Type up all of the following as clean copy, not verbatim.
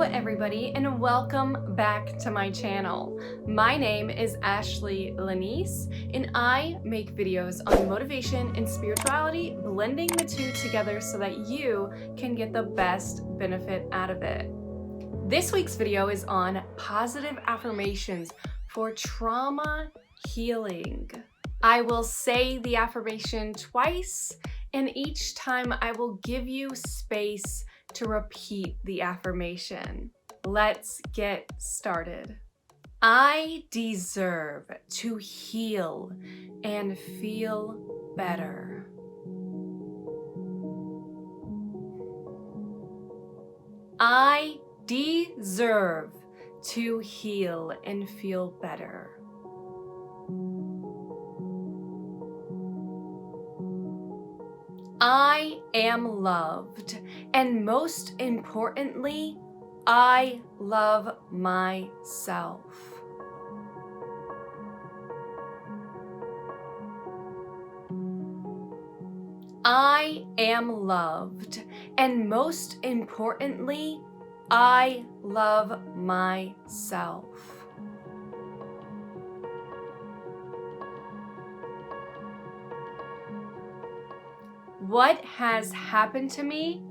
Hello everybody and welcome back to my channel. My name is Ashley Lanice and I make videos on motivation and spirituality, blending the two together so that you can get the best benefit out of it. This week's video is on positive affirmations for trauma healing. I will say the affirmation twice, and each time I will give you space to repeat the affirmation. Let's get started. I deserve to heal and feel better. I deserve to heal and feel better. I am loved, and most importantly, I love myself. I am loved, and most importantly, I love myself. What has happened to me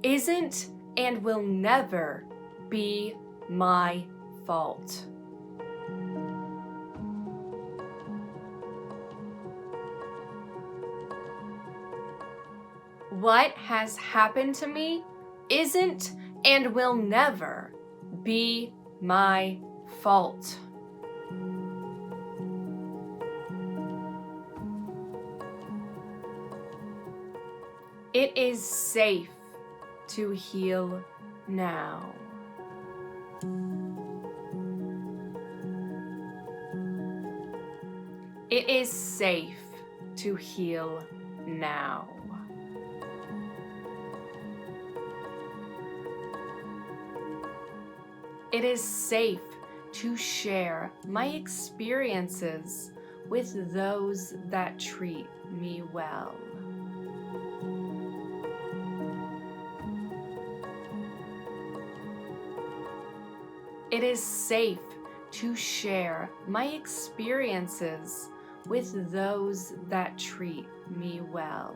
isn't and will never be my fault. What has happened to me isn't and will never be my fault. It is safe to heal now. It is safe to heal now. It is safe to share my experiences with those that treat me well. It is safe to share my experiences with those that treat me well.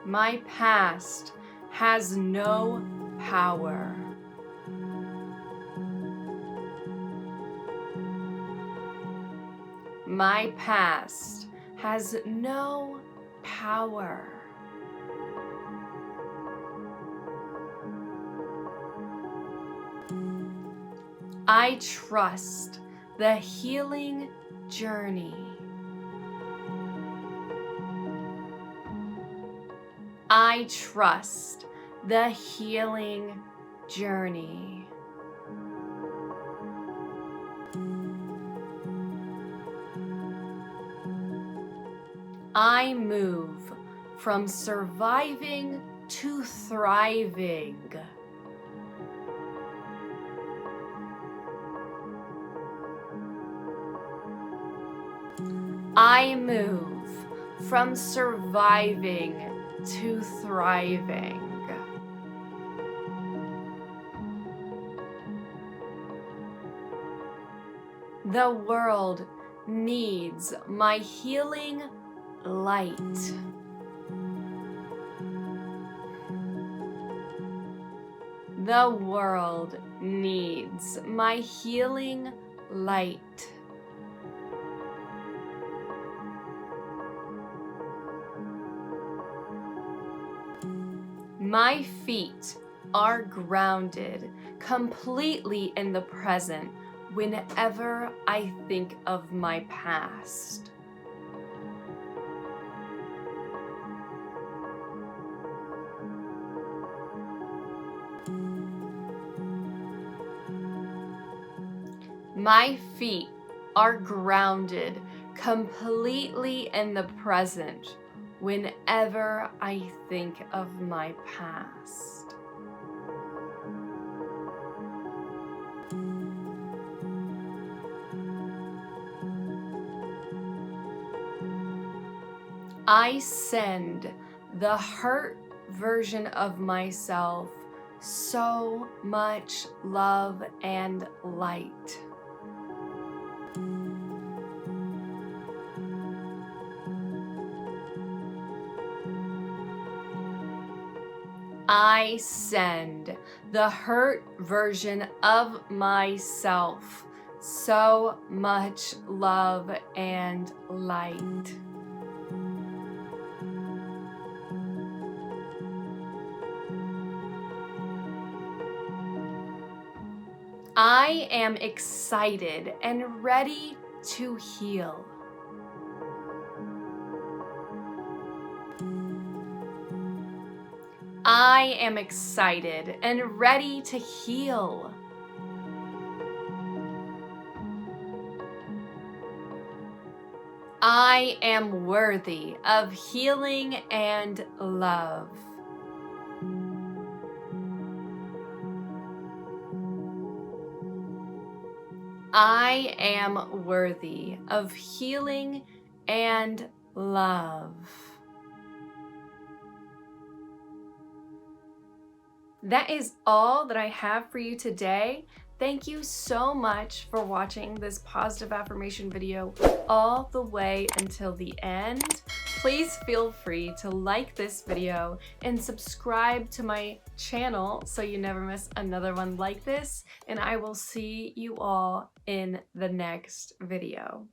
My past has no power. My past has no power. I trust the healing journey. I trust the healing journey. I move from surviving to thriving. I move from surviving to thriving. The world needs my healing light. The world needs my healing light. My feet are grounded completely in the present whenever I think of my past. My feet are grounded completely in the present whenever I think of my past. I send the hurt version of myself so much love and light. I send the hurt version of myself so much love and light. I am excited and ready to heal. I am excited and ready to heal. I am worthy of healing and love. I am worthy of healing and love. That is all that I have for you today. Thank you so much for watching this positive affirmation video all the way until the end. Please feel free to like this video and subscribe to my channel so you never miss another one like this. And I will see you all in the next video.